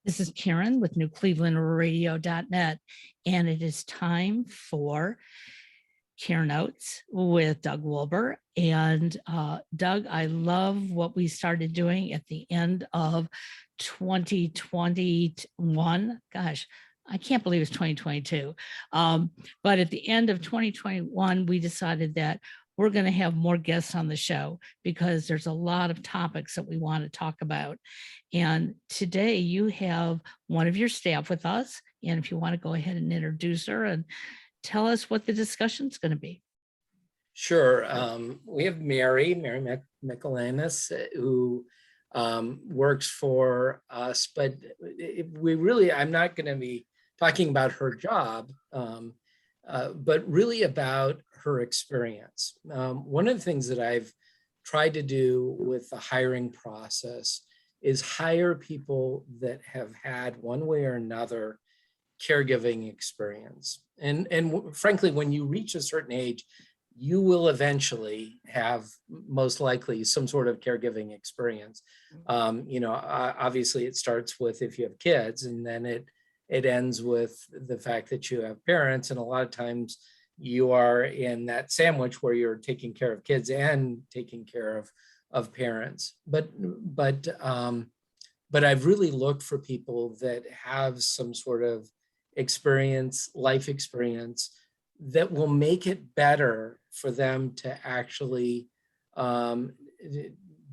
This is Karen with NewClevelandRadio.net, and it is time for Care Notes with Doug Wilber. And Doug, I love what we started doing at the end of 2021. Gosh, I can't believe it's 2022. But at the end of 2021, we decided that we're going to have more guests on the show because there's a lot of topics that we want to talk about. And today you have one of your staff with us. And if you want to go ahead and introduce her and tell us what the discussion is going to be. Sure. We have Mary Michelanis, who works for us, but I'm not going to be talking about her job, but really about her experience. One of the things that I've tried to do with the hiring process is hire people that have had one way or another caregiving experience. And frankly, when you reach a certain age, you will eventually have most likely some sort of caregiving experience. Obviously it starts with if you have kids, and then it ends with the fact that you have parents. And a lot of times you are in that sandwich where you're taking care of kids and taking care of parents. But I've really looked for people that have some sort of life experience that will make it better for them to actually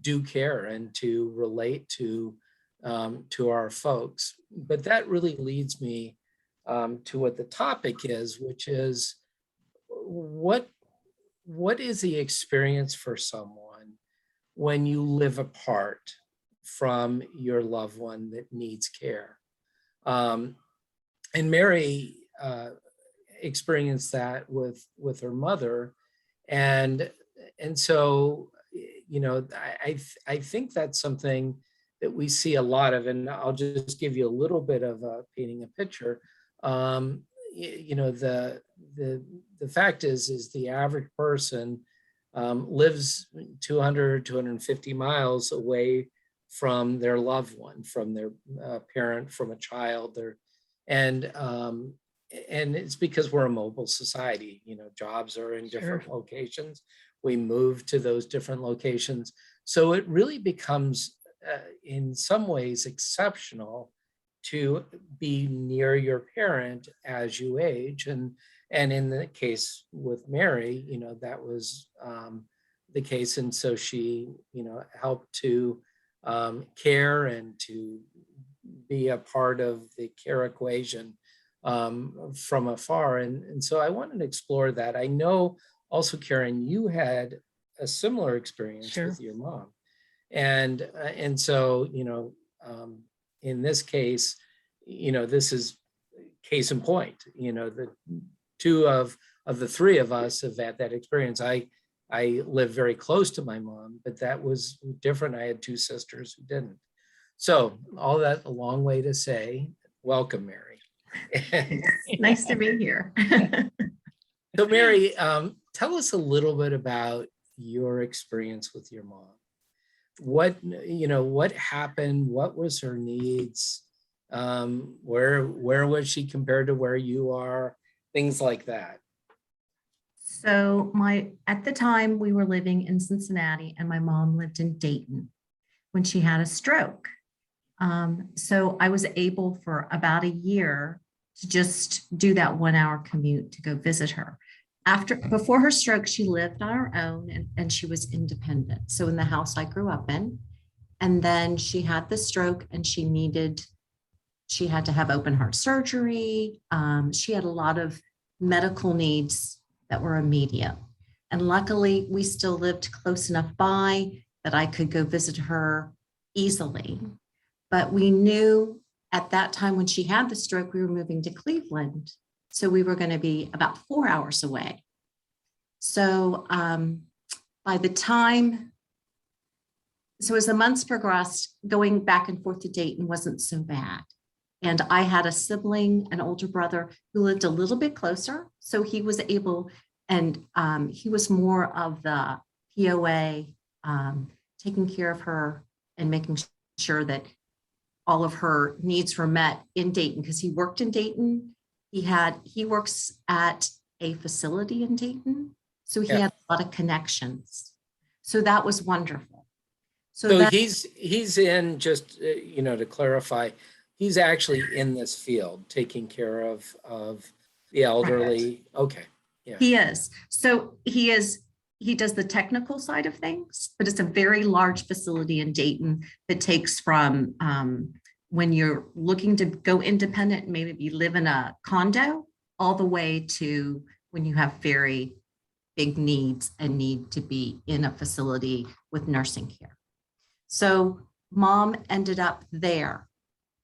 do care and to relate to our folks. But that really leads me to what the topic is, which is what is the experience for someone when you live apart from your loved one that needs care? And Mary experienced that with her mother, and so I think that's something that we see a lot of. And I'll just give you a little bit of painting a picture. The fact is the average person lives 250 miles away from their loved one, from their parent, from a child. And it's because we're a mobile society. Jobs are in different locations. We move to those different locations. So it really becomes, in some ways, exceptional to be near your parent as you age. And in the case with Mary, that was the case. And so she, helped to care and to be a part of the care equation from afar. And so I wanted to explore that. I know also, Karen, you had a similar experience with your mom. And so, in this case, this is case in point. The two of the three of us have had that experience. I live very close to my mom, but that was different. I had two sisters who didn't. So all that a long way to say, welcome, Mary. Nice to be here. So Mary, tell us a little bit about your experience with your mom. What happened? What was her needs? Where was she compared to where you are? Things like that. So at the time we were living in Cincinnati and my mom lived in Dayton when she had a stroke. So I was able for about a year to just do that 1 hour commute to go visit her. Before her stroke, she lived on her own and she was independent. So in the house I grew up in, and then she had the stroke and she had to have open heart surgery. She had a lot of medical needs that were immediate. And luckily we still lived close enough by that I could go visit her easily. But we knew at that time when she had the stroke, we were moving to Cleveland. So we were going to be about 4 hours away. So by the time, as the months progressed, going back and forth to Dayton wasn't so bad. And I had a sibling, an older brother who lived a little bit closer. So he was able, and he was more of the POA, taking care of her and making sure that all of her needs were met in Dayton because he worked in Dayton. He works at a facility in Dayton. So he Yeah. had a lot of connections. So that was wonderful. So that, he's in, just, to clarify, he's actually in this field, taking care of the elderly. Okay. Yeah. he is. So he does the technical side of things, but it's a very large facility in Dayton that takes from when you're looking to go independent, maybe you live in a condo, all the way to when you have very big needs and need to be in a facility with nursing care. So mom ended up there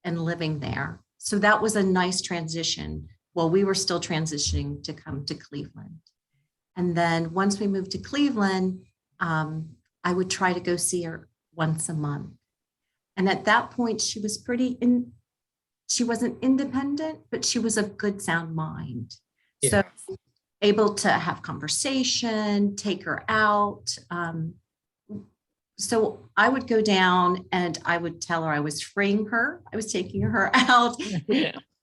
and living there. So that was a nice transition while we were still transitioning to come to Cleveland. And then once we moved to Cleveland, I would try to go see her once a month. And at that point, she was she wasn't independent, but she was of good sound mind. Yeah. So able to have conversation, take her out. So I would go down and I would tell her I was freeing her. I was taking her out.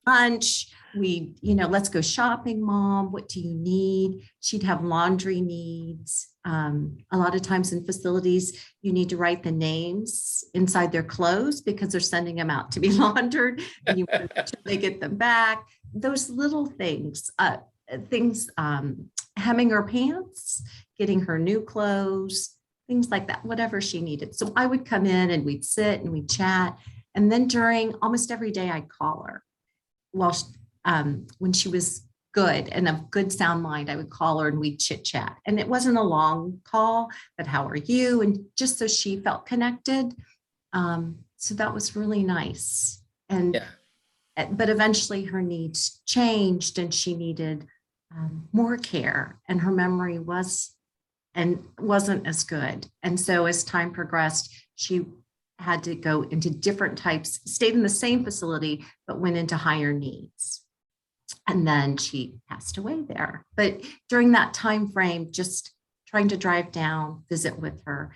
Lunch. Let's go shopping, mom. What do you need? She'd have laundry needs. A lot of times in facilities, you need to write the names inside their clothes because they're sending them out to be laundered. And you want to make sure they get them back. Those little things, hemming her pants, getting her new clothes, things like that, whatever she needed. So I would come in and we'd sit and we'd chat. And then during almost every day, I'd call her. When she was good and of good sound mind, I would call her and we'd chit chat. And it wasn't a long call, but how are you? And just so she felt connected. So that was really nice. And but eventually her needs changed and she needed more care, and her memory wasn't as good. And so as time progressed, she had to go into different types, stayed in the same facility, but went into higher needs. And then she passed away there. But during that time frame, just trying to drive down, visit with her,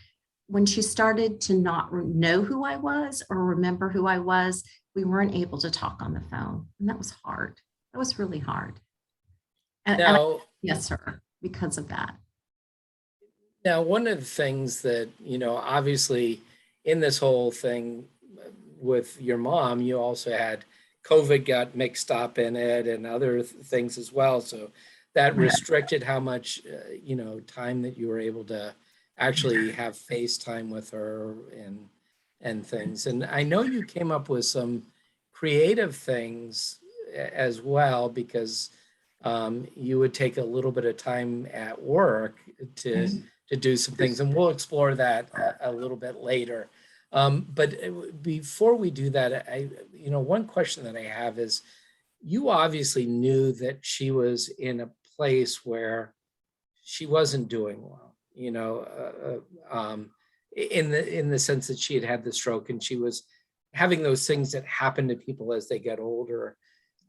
when she started to not know who I was or remember who I was, we weren't able to talk on the phone. And that was hard. That was really hard. Yes, sir, because of that. Now, one of the things that, obviously in this whole thing with your mom, you also had COVID got mixed up in it and other things as well. So that restricted how much, time that you were able to actually have FaceTime with her and things. And I know you came up with some creative things as well, because you would take a little bit of time at work to do some things, and we'll explore that a little bit later. But before we do that, one question that I have is, you obviously knew that she was in a place where she wasn't doing well, in the sense that she had the stroke and she was having those things that happen to people as they get older.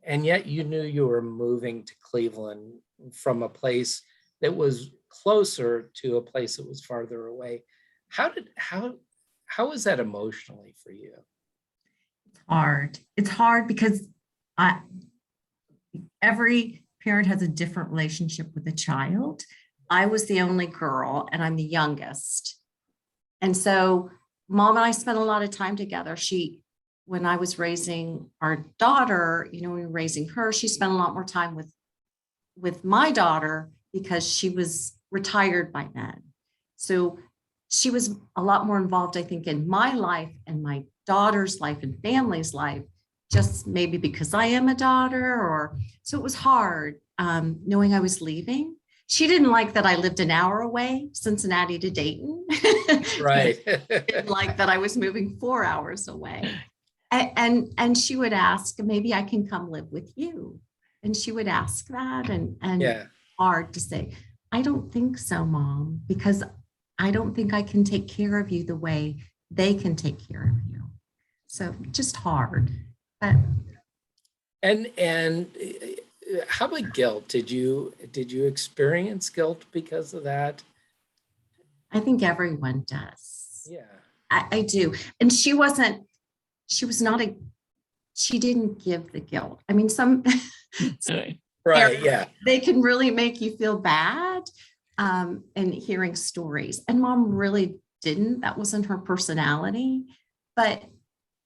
And yet you knew you were moving to Cleveland from a place that was closer to a place that was farther away. How was that emotionally for you? It's hard because every parent has a different relationship with a child. I was the only girl and I'm the youngest. And so mom and I spent a lot of time together. When I was raising our daughter, when we were raising her, she spent a lot more time with my daughter because she was retired by then. So she was a lot more involved, I think, in my life and my daughter's life and family's life, just maybe because I am a daughter, so it was hard knowing I was leaving. She didn't like that I lived an hour away, Cincinnati to Dayton. Right. Didn't like that I was moving 4 hours away. And she would ask, maybe I can come live with you. And she would ask that, and hard to say, I don't think so, Mom, because I don't think I can take care of you the way they can take care of you. So just hard. But and how about guilt? Did you experience guilt because of that? I think everyone does. Yeah. I do. And she wasn't she was not a, she didn't give the guilt. I mean, some Right. Right, yeah. they can really make you feel bad, and hearing stories. And mom really didn't. That wasn't her personality. But,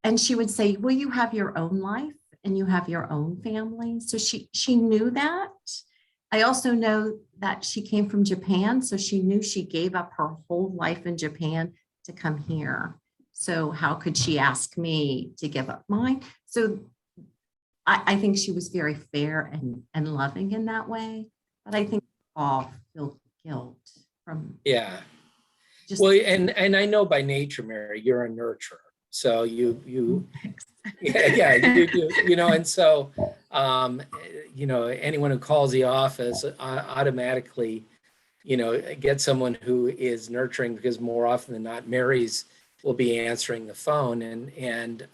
and she would say, well, you have your own life and you have your own family. So she knew that. I also know that she came from Japan. So she knew she gave up her whole life in Japan to come here. So how could she ask me to give up mine? So I think she was very fair and loving in that way. But I think we all feel guilt from Yeah. just Well, and I know by nature, Mary, you're a nurturer. So you yeah, you do, and so anyone who calls the office automatically, get someone who is nurturing, because more often than not, Mary's will be answering the phone, and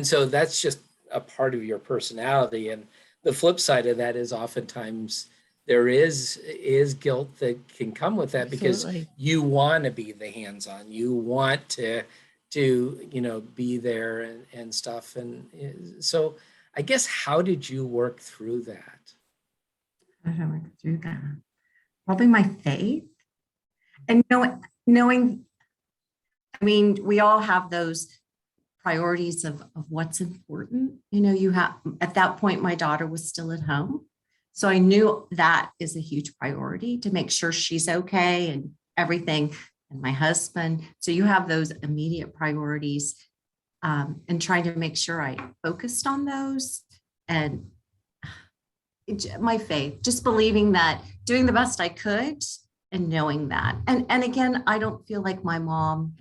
so that's just a part of your personality. And the flip side of that is oftentimes there is guilt that can come with that, because Absolutely. you want to be the hands-on, you want to be there and stuff. And so I guess, how did you work through that? how do I work through that? Probably my faith and knowing, I mean, we all have those priorities of what's important. You have, at that point, my daughter was still at home. So I knew that is a huge priority to make sure she's okay and everything, and my husband. So you have those immediate priorities, and trying to make sure I focused on those. And my faith, just believing that, doing the best I could and knowing that. And again, I don't feel like my mom,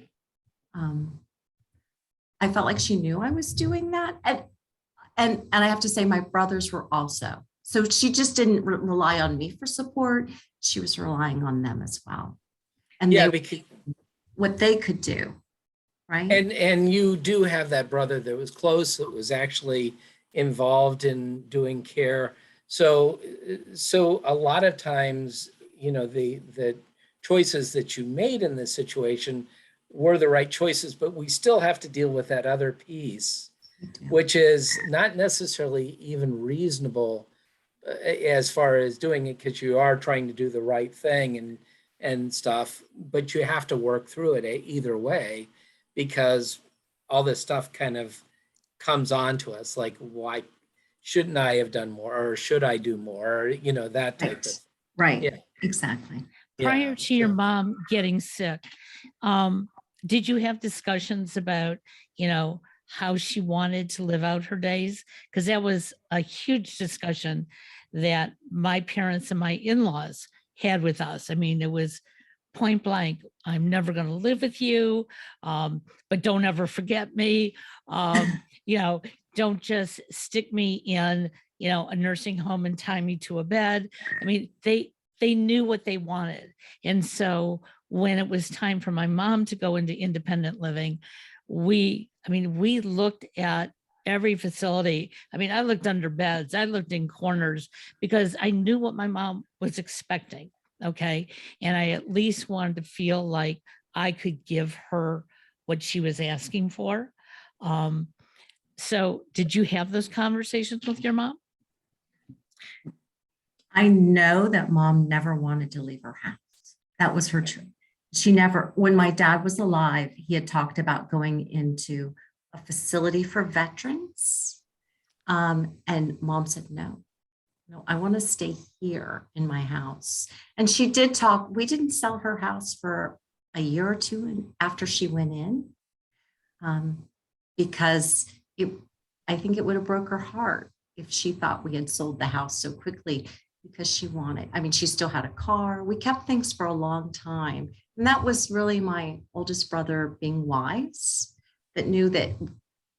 I felt like she knew I was doing that. And I have to say, my brothers were also. So she just didn't rely on me for support. She was relying on them as well. And Yeah, they, because what they could do, right? and you do have that brother that was close, that was actually involved in doing care. So a lot of times, the choices that you made in this situation were the right choices, but we still have to deal with that other piece, which is not necessarily even reasonable as far as doing it, because you are trying to do the right thing and stuff, but you have to work through it either way, because all this stuff kind of comes on to us, like, why shouldn't I have done more, or should I do more, or, that type of. Right. Yeah. Exactly. Prior Yeah, to your so- mom getting sick, did you have discussions about, how she wanted to live out her days? Because that was a huge discussion that my parents and my in-laws had with us. I mean, it was point blank, I'm never going to live with you, but don't ever forget me. Don't just stick me in, a nursing home and tie me to a bed. I mean, they knew what they wanted. And so when it was time for my mom to go into independent living, we looked at every facility. I mean, I looked under beds, I looked in corners, because I knew what my mom was expecting. Okay. And I at least wanted to feel like I could give her what she was asking for. So did you have those conversations with your mom? I know that mom never wanted to leave her house. That was her truth. She never, when my dad was alive, he had talked about going into a facility for veterans. And mom said, no, I want to stay here in my house. And she did talk, we didn't sell her house for a year or two after she went in, because I think it would have broke her heart if she thought we had sold the house so quickly, because she wanted, I mean, she still had a car. We kept things for a long time. And that was really my oldest brother being wise, that knew that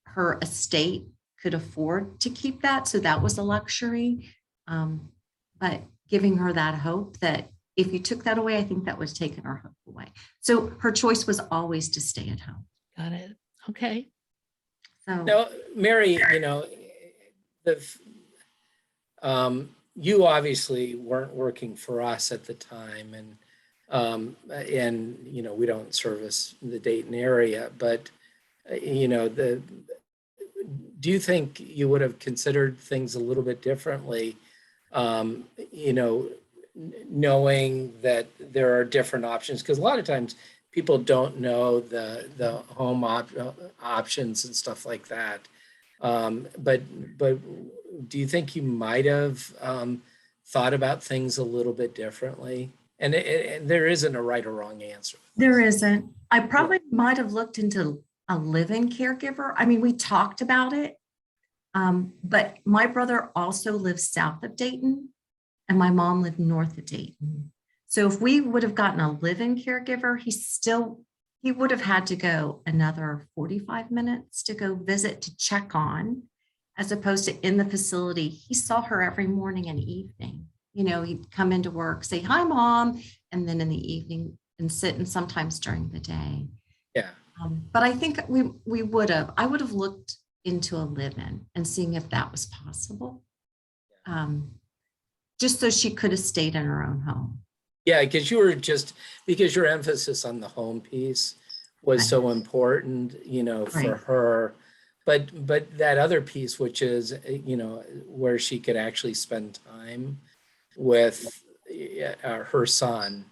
her estate could afford to keep that. So that was a luxury. But giving her that hope that if you took that away, I think that was taking her hope away. So her choice was always to stay at home. Got it. Okay. So Now, Mary, you obviously weren't working for us at the time, and we don't service the Dayton area, but do you think you would have considered things a little bit differently? You know, knowing that there are different options, because a lot of times people don't know the home options and stuff like that. But do you think you might have thought about things a little bit differently? And there isn't a right or wrong answer. There isn't. I probably might have looked into a live-in caregiver. I mean, we talked about it, but my brother also lives south of Dayton and my mom lived north of Dayton. So if we would have gotten a live-in caregiver, he would have had to go another 45 minutes to go visit to check on, as opposed to in the facility. He saw her every morning and evening. You know, he'd come into work, say, "Hi, Mom," and then in the evening and sit, and sometimes during the day. Yeah. But I think I would have looked into a live-in and seeing if that was possible. Just so she could have stayed in her own home. Yeah, because your emphasis on the home piece was Right. so important, you know, for Right. her. But that other piece, which is, you know, where she could actually spend time with her son,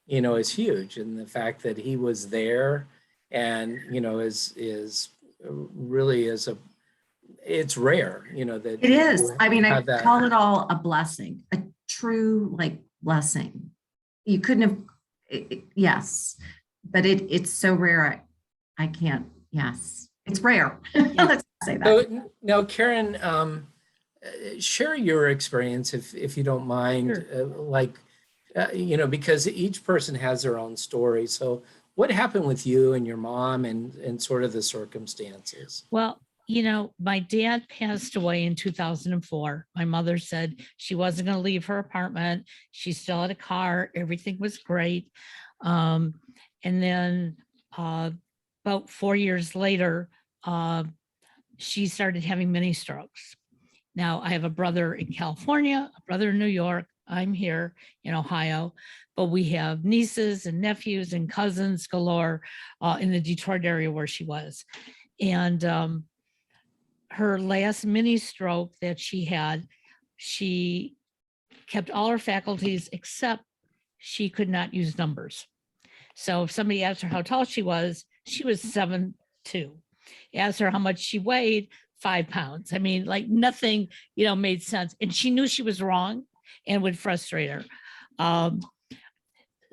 you know, is huge. And the fact that he was there and, you know, is really it's rare, you know, that It is. you I mean, I have that. call it all a blessing, a true blessing. You couldn't have, yes, but it's so rare. I can't, yes, it's rare. Let's say that. So now, Karen, share your experience if you don't mind, you know, because each person has their own story. So what happened with you and your mom and sort of the circumstances? Well, you know, my dad passed away in 2004. My mother said she wasn't going to leave her apartment. She still had a car. Everything was great. And then about 4 years later, she started having mini strokes. Now, I have a brother in California, a brother in New York. I'm here in Ohio, but we have nieces and nephews and cousins galore in the Detroit area where she was. And her last mini stroke that she had, she kept all her faculties except she could not use numbers. So if somebody asked her how tall she was 7'2". Asked her how much she weighed, 5 pounds. I mean, like nothing, you know, made sense. And she knew she was wrong and would frustrate her.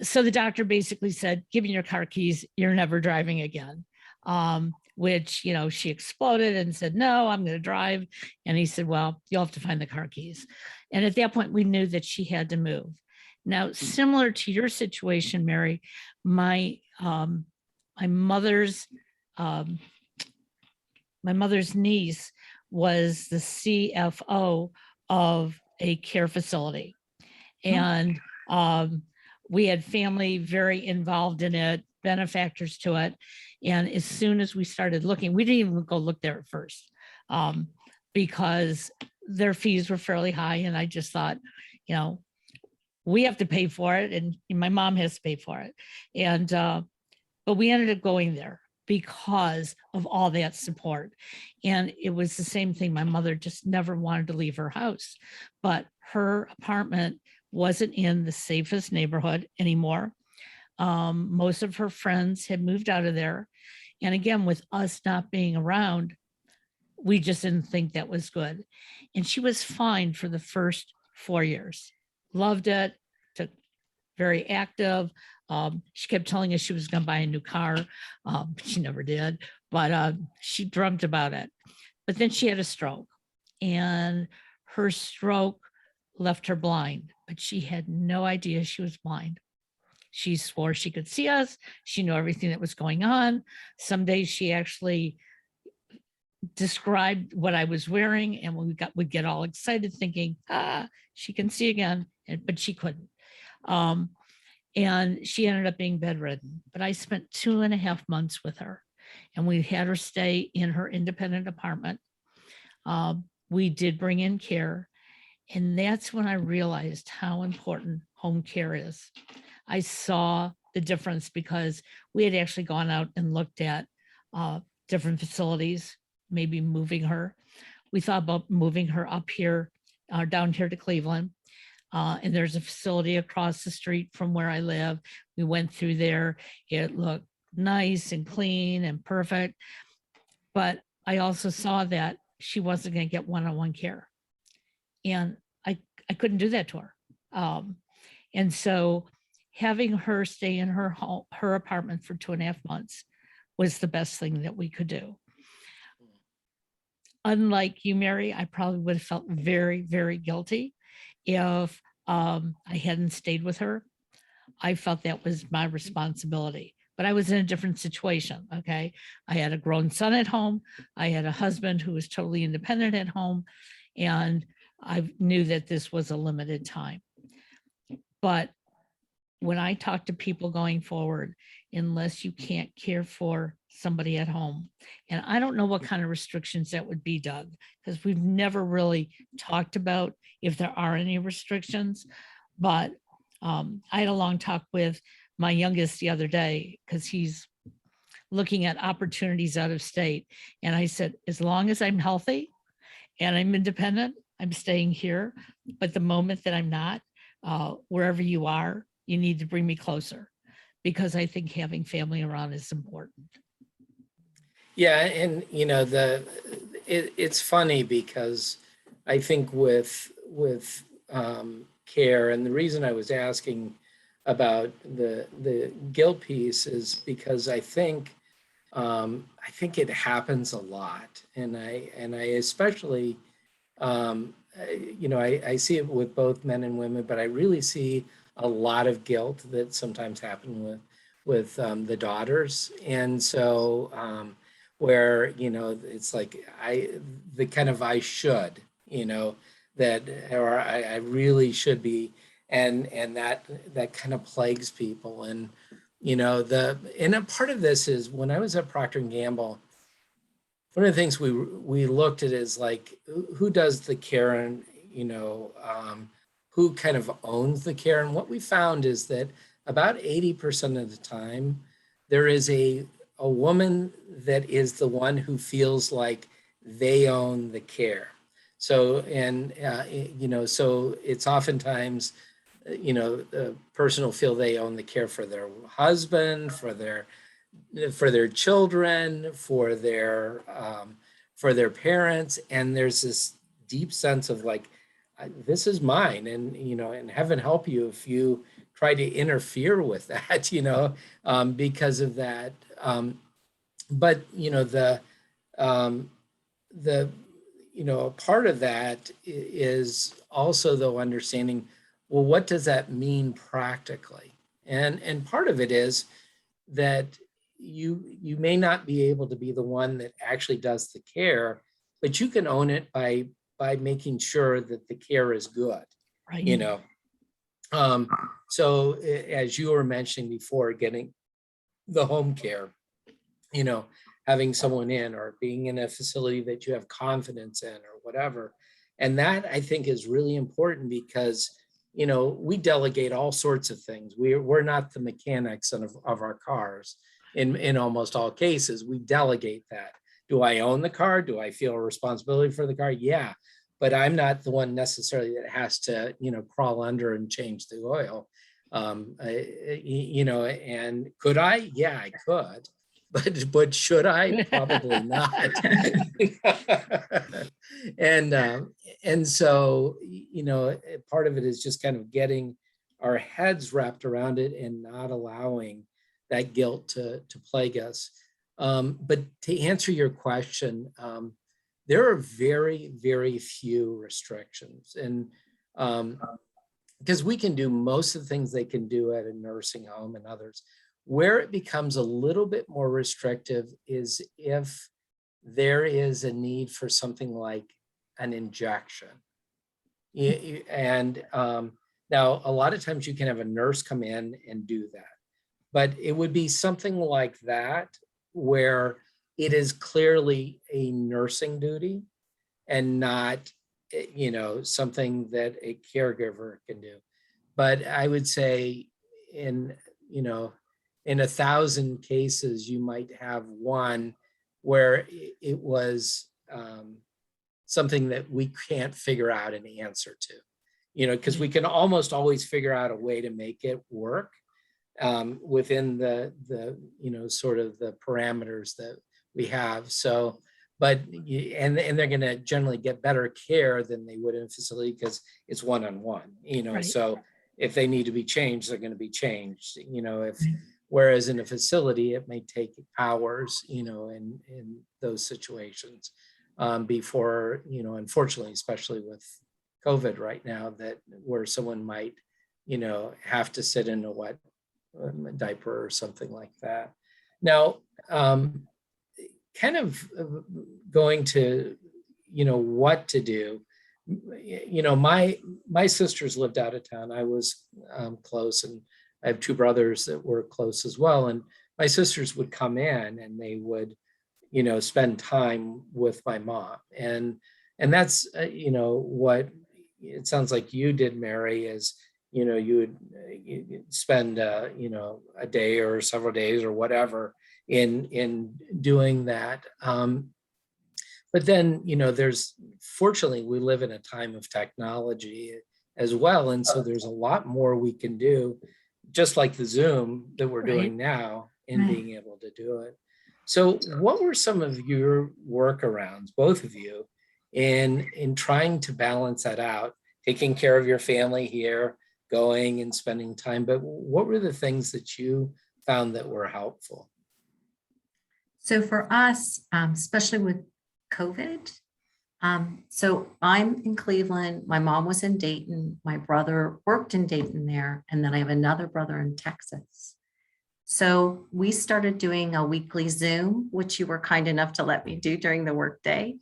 So the doctor basically said, "Give me your car keys. You're never driving again." Which, you know, she exploded and said, "No, I'm going to drive." And he said, "Well, you'll have to find the car keys." And at that point, we knew that she had to move. Now, similar to your situation, Mary, my mother's niece was the CFO of a care facility. And we had family very involved in it, benefactors to it. And as soon as we started looking, we didn't even go look there at first because their fees were fairly high. And I just thought, you know, we have to pay for it and my mom has to pay for it. And, but we ended up going there because of all that support. And it was the same thing. My mother just never wanted to leave her house, but her apartment wasn't in the safest neighborhood anymore. Most of her friends had moved out of there. And again, with us not being around, we just didn't think that was good. And she was fine for the first 4 years. Loved it, took very active. She kept telling us she was going to buy a new car. She never did, but she dreamt about it. But then she had a stroke and her stroke left her blind, but she had no idea she was blind. She swore she could see us. She knew everything that was going on. Some days she actually described what I was wearing and we'd get all excited thinking, she can see again, but she couldn't. And she ended up being bedridden, but I spent 2.5 months with her and we had her stay in her independent apartment. We did bring in care. And that's when I realized how important home care is. I saw the difference because we had actually gone out and looked at different facilities maybe moving her. We thought about moving her up here, down here to Cleveland. And there's a facility across the street from where I live. We went through there. It looked nice and clean and perfect. But I also saw that she wasn't going to get one-on-one care. And I couldn't do that to her. And so having her stay in her home, her apartment for 2.5 months was the best thing that we could do. Unlike you, Mary, I probably would have felt very, very guilty if I hadn't stayed with her. I felt that was my responsibility, but I was in a different situation. Okay. I had a grown son at home. I had a husband who was totally independent at home. And I knew that this was a limited time. But when I talk to people going forward, unless you can't care for somebody at home, and I don't know what kind of restrictions that would be, Doug, because we've never really talked about if there are any restrictions. But I had a long talk with my youngest the other day because he's looking at opportunities out of state. And I said, as long as I'm healthy and I'm independent, I'm staying here. But the moment that I'm not, wherever you are, you need to bring me closer, because I think having family around is important. Yeah, and it's funny because I think with care, and the reason I was asking about the guilt piece is because I think it happens a lot, and I especially I see it with both men and women, but I really see a lot of guilt that sometimes happen with the daughters, and so where it's like the kind of I should, that, or I really should be, and that kind of plagues people. And and a part of this is when I was at Procter and Gamble, one of the things we looked at is like who does the care, and who kind of owns the care. And what we found is that about 80% of the time there is a woman that is the one who feels like they own the care. So, and so it's oftentimes the person will feel they own the care for their husband, for their children, for their parents, and there's this deep sense of like, this is mine, and and heaven help you if you try to interfere with that, because of that. But part of that is also, though, understanding, well, what does that mean practically? And part of it is that you may not be able to be the one that actually does the care, but you can own it by making sure that the care is good. Right. So as you were mentioning before, getting the home care, having someone in, or being in a facility that you have confidence in, or whatever. And that, I think, is really important because we delegate all sorts of things. We're not the mechanics of our cars. In almost all cases, we delegate that. Do I own the car? Do I feel a responsibility for the car? Yeah, but I'm not the one necessarily that has to, crawl under and change the oil. And could I? Yeah, I could. But should I? Probably not. And so, part of it is just kind of getting our heads wrapped around it and not allowing that guilt to plague us. But to answer your question, there are very, very few restrictions. And because we can do most of the things they can do at a nursing home and others. Where it becomes a little bit more restrictive is if there is a need for something like an injection. And now a lot of times you can have a nurse come in and do that. But it would be something like that where it is clearly a nursing duty and not, something that a caregiver can do. But I would say in 1,000 cases, you might have one where it was something that we can't figure out an answer to, because we can almost always figure out a way to make it work within the sort of the parameters that we have. So, but and they're going to generally get better care than they would in a facility because it's one-on-one, Right. So if they need to be changed, they're going to be changed, if Right. whereas in a facility, it may take hours, in those situations before, unfortunately, especially with COVID right now, that where someone might, have to sit in a wet diaper or something like that. Now, kind of going to, what to do. My sisters lived out of town. I was close, and I have two brothers that were close as well. And my sisters would come in and they would, spend time with my mom. And that's, what it sounds like you did, Mary, is, you'd spend, a day or several days or whatever in doing that. But then, fortunately, we live in a time of technology as well. And so there's a lot more we can do, just like the Zoom that we're doing now, in being able to do it. So what were some of your workarounds, both of you, in trying to balance that out, taking care of your family here, going and spending time, but what were the things that you found that were helpful? So for us, especially with COVID, so I'm in Cleveland. My mom was in Dayton. My brother worked in Dayton there. And then I have another brother in Texas. So we started doing a weekly Zoom, which you were kind enough to let me do during the workday,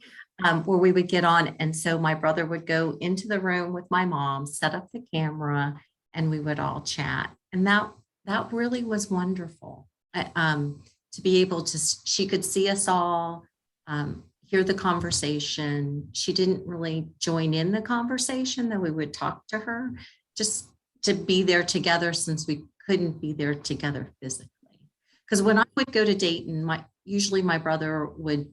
where we would get on. And so my brother would go into the room with my mom, set up the camera, and we would all chat. And that really was wonderful. To be able to, she could see us all, hear the conversation. She didn't really join in the conversation, though we would talk to her, just to be there together, since we couldn't be there together physically. Because when I would go to Dayton, usually my brother would,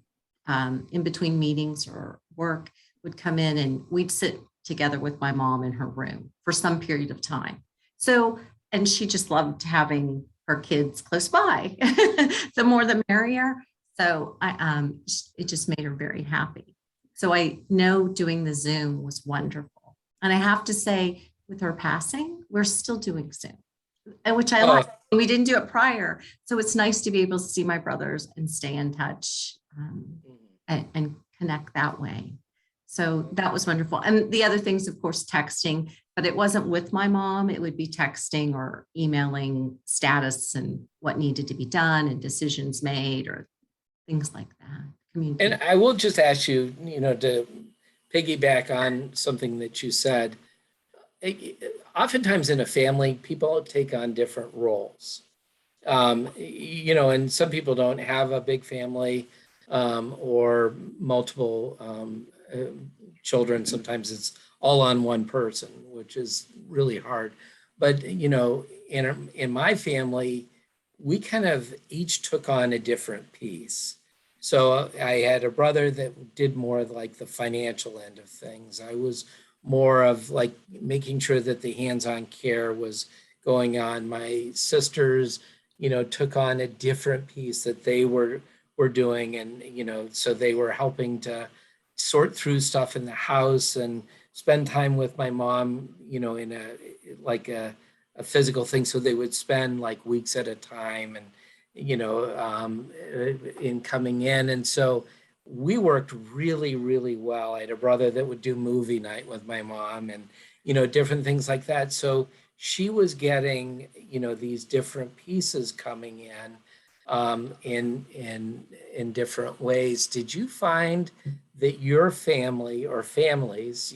in between meetings or work, would come in and we'd sit together with my mom in her room for some period of time. So, and she just loved having her kids close by. The more the merrier. So it just made her very happy. So I know doing the Zoom was wonderful. And I have to say, with her passing, we're still doing Zoom, which I like. We didn't do it prior. So it's nice to be able to see my brothers and stay in touch and connect that way. So that was wonderful. And the other things, of course, texting, but it wasn't with my mom. It would be texting or emailing status and what needed to be done and decisions made or things like that. And I will just ask you, to piggyback on something that you said. Oftentimes in a family, people take on different roles. And some people don't have a big family or multiple children. Sometimes it's all on one person, which is really hard. But, in my family, we kind of each took on a different piece. So I had a brother that did more of like the financial end of things. I was more of like making sure that the hands-on care was going on. My sisters, took on a different piece that they were doing. And, so they were helping to sort through stuff in the house and spend time with my mom, in a physical thing. So they would spend like weeks at a time and, in coming in. And so we worked really, really well. I had a brother that would do movie night with my mom and, different things like that. So she was getting, these different pieces coming in different ways. Did you find that your family or families,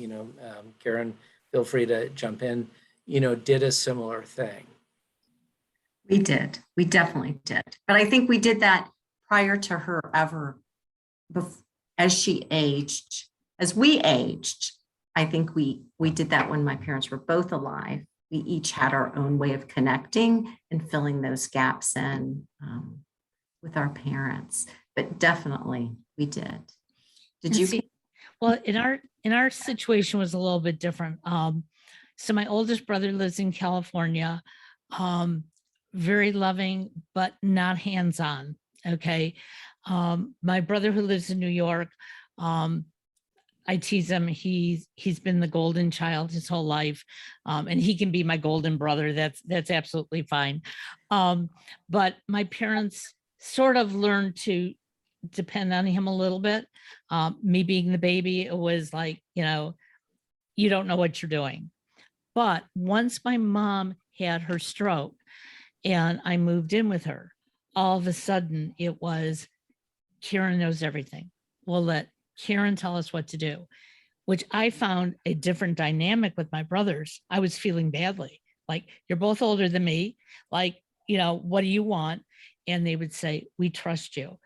Karen, feel free to jump in, did a similar thing? We did. We definitely did. But I think we did that prior to her ever, as we aged. I think we did that when my parents were both alive. We each had our own way of connecting and filling those gaps in with our parents. but definitely we did. Did And you? see, well, in our situation was a little bit different. So my oldest brother lives in California, very loving, but not hands-on. Okay. My brother who lives in New York, um, I tease him. He's been the golden child his whole life, and he can be my golden brother. That's absolutely fine. But my parents sort of learned to depend on him a little bit. Me being the baby, it was like, you don't know what you're doing. But once my mom had her stroke and I moved in with her, all of a sudden it was Karen knows everything. We'll let Karen tell us what to do, which I found a different dynamic with my brothers. I was feeling badly. Like, you're both older than me. Like, what do you want? And they would say, we trust you.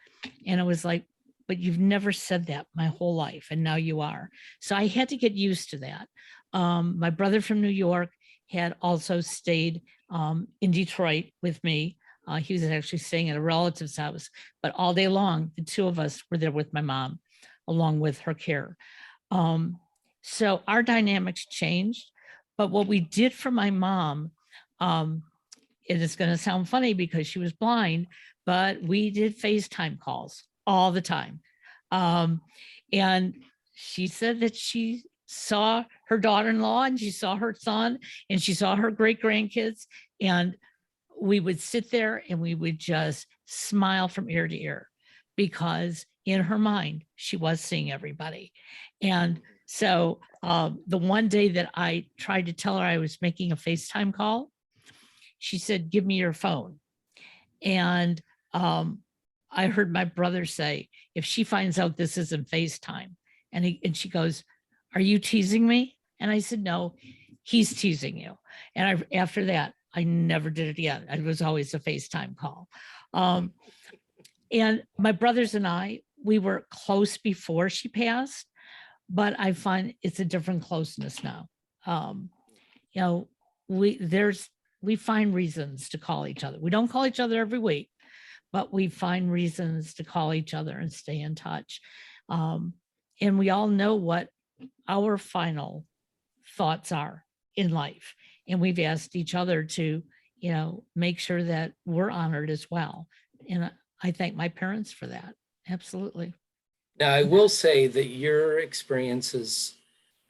And it was like, but you've never said that my whole life. And now you are. So I had to get used to that. My brother from New York had also stayed in Detroit with me. He was actually staying at a relative's house, but all day long, the two of us were there with my mom, along with her care. So our dynamics changed, but what we did for my mom, it is going to sound funny because she was blind, but we did FaceTime calls all the time. And she said that she saw her daughter-in-law and she saw her son and she saw her great grandkids, and we would sit there and we would just smile from ear to ear because in her mind, she was seeing everybody. And so the one day that I tried to tell her I was making a FaceTime call, she said, give me your phone. And I heard my brother say, if she finds out this isn't FaceTime, and she goes, are you teasing me? And I said, no, he's teasing you. And after that, I never did it again. It was always a FaceTime call. And my brothers and I, we were close before she passed, but I find it's a different closeness now. We find reasons to call each other. We don't call each other every week, but we find reasons to call each other and stay in touch. And we all know what our final thoughts are in life. And we've asked each other to, make sure that we're honored as well. And I thank my parents for that. Absolutely. Now, I will say that your experiences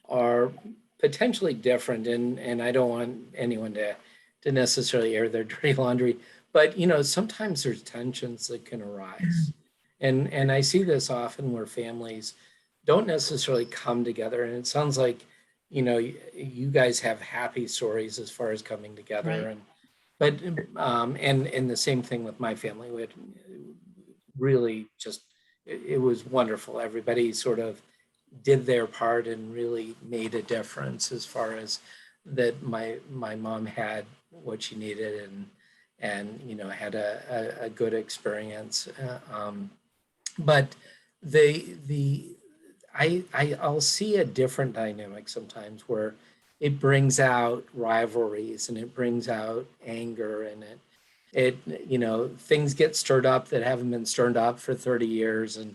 are potentially different, and I don't want anyone to necessarily air their dirty laundry, but sometimes there's tensions that can arise. And I see this often where families don't necessarily come together. And it sounds like, you guys have happy stories as far as coming together. Right. And the same thing with my family. We had really just, it was wonderful. Everybody sort of did their part and really made a difference as far as that my mom had what she needed and had a good experience. But I'll see a different dynamic sometimes where it brings out rivalries and it brings out anger, and it things get stirred up that haven't been stirred up for 30 years. And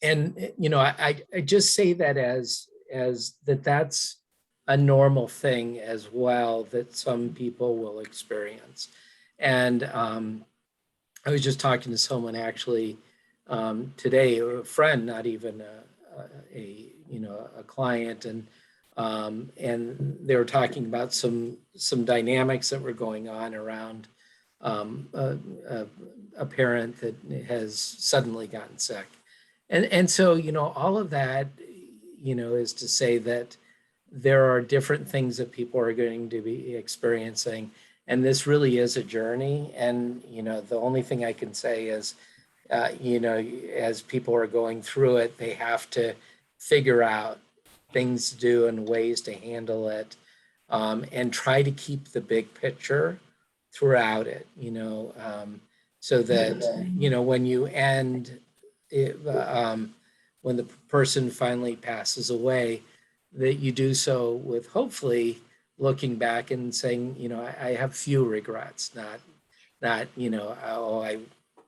I just say that as that's a normal thing as well, that some people will experience. And I was just talking to someone actually today, a friend, not even a client, and they were talking about some dynamics that were going on around a parent that has suddenly gotten sick, and so all of that is to say that there are different things that people are going to be experiencing, and this really is a journey. And the only thing I can say is as people are going through it, they have to figure out things to do and ways to handle it, and try to keep the big picture throughout it, so that, when you end it, when the person finally passes away, that you do so with hopefully looking back and saying, I have few regrets, not,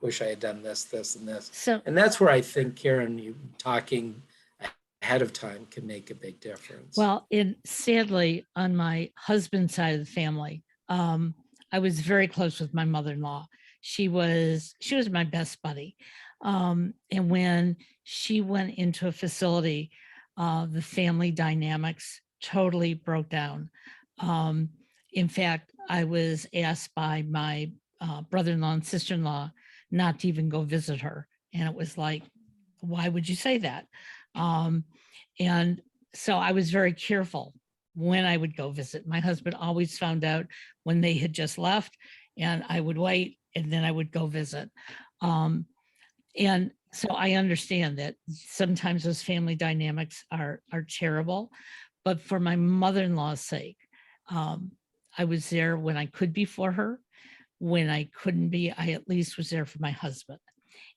oh, wish I had done this, this, and this. So, And that's where I think, Karen, you talking ahead of time can make a big difference. well, and sadly, on my husband's side of the family, I was very close with my mother-in-law. She was my best buddy. And when she went into a facility, the family dynamics totally broke down. In fact, I was asked by my brother-in-law and sister-in-law not to even go visit her. And it was like, why would you say that? And so I was very careful when I would go visit. My husband always found out when they had just left, and I would wait and then I would go visit. And so I understand that sometimes those family dynamics are terrible, but for my mother-in-law's sake, I was there when I could be for her. When I couldn't be, I at least was there for my husband.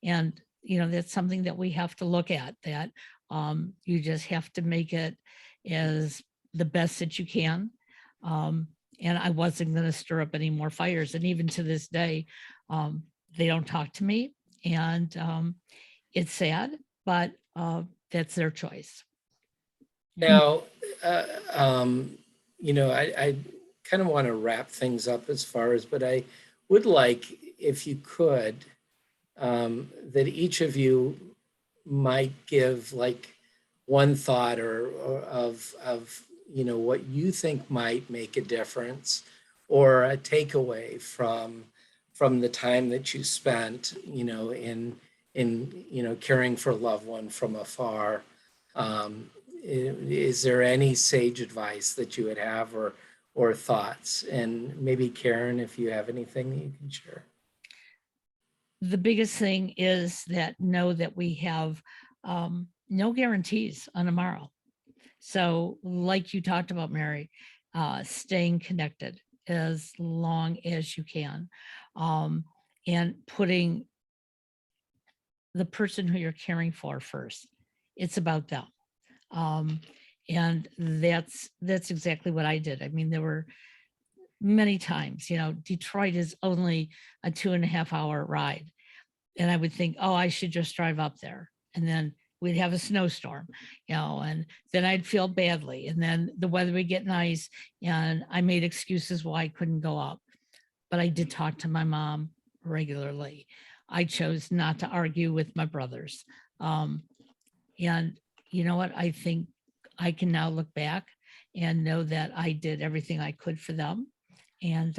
And, that's something that we have to look at, that you just have to make it as the best that you can. And I wasn't going to stir up any more fires. And even to this day, they don't talk to me. And it's sad, but that's their choice. Now, I kind of want to wrap things up as far as, but I would like, if you could, that each of you might give like one thought or of what you think might make a difference, or a takeaway from the time that you spent, in caring for a loved one from afar. Is there any sage advice that you would have, or thoughts? And maybe Karen, if you have anything that you can share. The biggest thing is that know that we have no guarantees on tomorrow. So like you talked about, Mary, staying connected as long as you can, and putting the person who you're caring for first. It's about them. And that's exactly what I did. I mean, there were many times, Detroit is only a 2.5-hour ride. And I would think, oh, I should just drive up there. And then we'd have a snowstorm, and then I'd feel badly. And then the weather would get nice. And I made excuses why I couldn't go up. But I did talk to my mom regularly. I chose not to argue with my brothers. And you know what? I think I can now look back and know that I did everything I could for them. And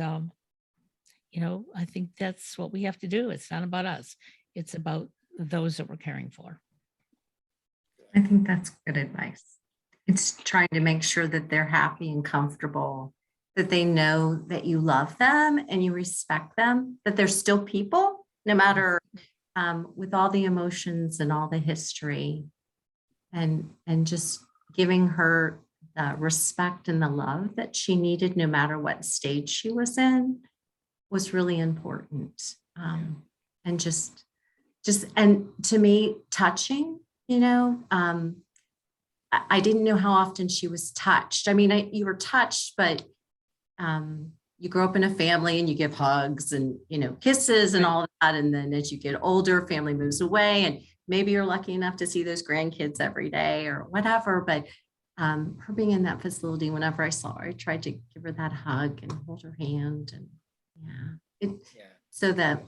I think that's what we have to do. It's not about us. It's about those that we're caring for. I think that's good advice. It's trying to make sure that they're happy and comfortable, that they know that you love them and you respect them, that they're still people, no matter with all the emotions and all the history, and just giving her the respect and the love that she needed, no matter what stage she was in, was really important. And just and to me, touching, I didn't know how often she was touched. I mean, you were touched, but you grow up in a family and you give hugs and, kisses and all of that. And then as you get older, family moves away, and maybe you're lucky enough to see those grandkids every day or whatever. But her being in that facility, whenever I saw her, I tried to give her that hug and hold her hand. And so that,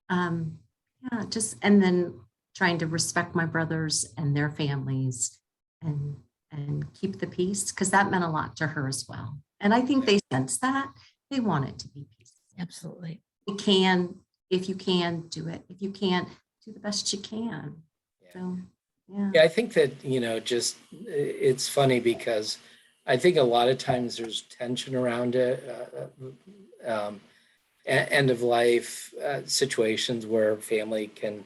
and then trying to respect my brothers and their families and keep the peace, because that meant a lot to her as well. And I think they sense that. They want it to be peaceful. Absolutely. If you can, do it. If you can't, do the best you can. So, Yeah, I think that, just it's funny because I think a lot of times there's tension around it, end of life situations where family can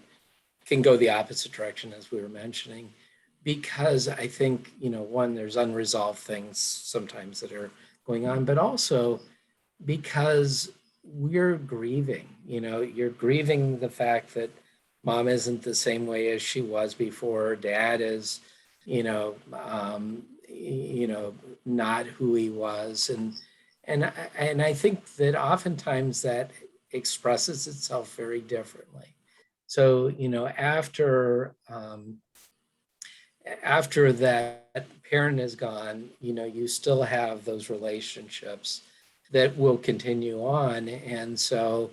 go the opposite direction, as we were mentioning, because I think, one, there's unresolved things sometimes that are going on, but also because we're grieving, you're grieving the fact that mom isn't the same way as she was before. Dad is, not who he was. And I think that oftentimes that expresses itself very differently. So, after that parent is gone, you still have those relationships that will continue on. And so,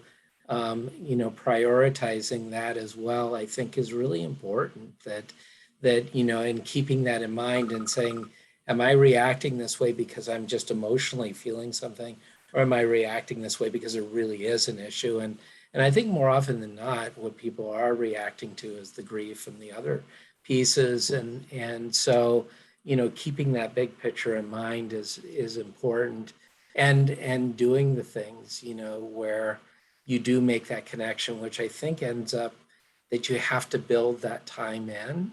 prioritizing that as well, I think is really important, and keeping that in mind and saying, am I reacting this way because I'm just emotionally feeling something? Or am I reacting this way because it really is an issue? And I think more often than not, what people are reacting to is the grief and the other pieces. And so, keeping that big picture in mind is important, and doing the things, where you do make that connection, which I think ends up that you have to build that time in,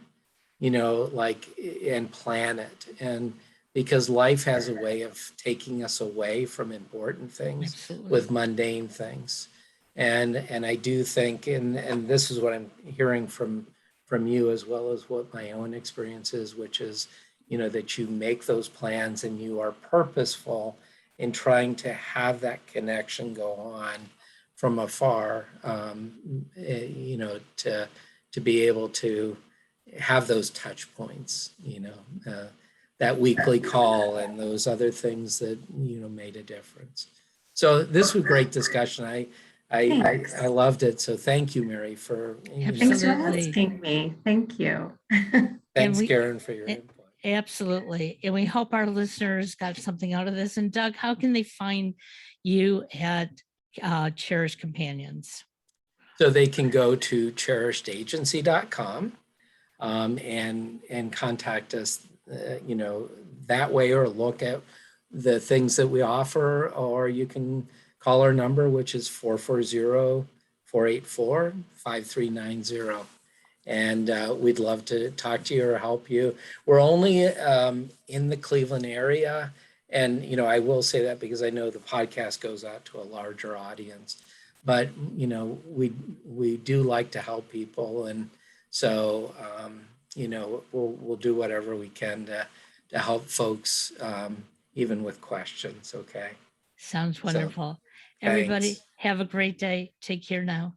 like, and plan it. And because life has a way of taking us away from important things Absolutely. with mundane things. And I do think, and this is what I'm hearing from you, as well as what my own experience is, which is, that you make those plans and you are purposeful in trying to have that connection go on from afar, to be able to have those touch points, that weekly call and those other things that, made a difference. So this was a great discussion. I loved it. So thank you, Mary, for, Thanks for Absolutely. asking me. Thank you. thanks, we- Karen, for your a- input. Absolutely. And we hope our listeners got something out of this. And Doug, how can they find you at Cherish Companions? So they can go to cherishedagency.com, and contact us, that way, or look at the things that we offer, or you can call our number, which is 440-484-5390. And we'd love to talk to you or help you. We're only in the Cleveland area. And, I will say that because I know the podcast goes out to a larger audience. But, we do like to help people. And so, we'll do whatever we can to help folks, even with questions. Okay. Sounds So, wonderful. Everybody, thanks. have a great day. Take care now.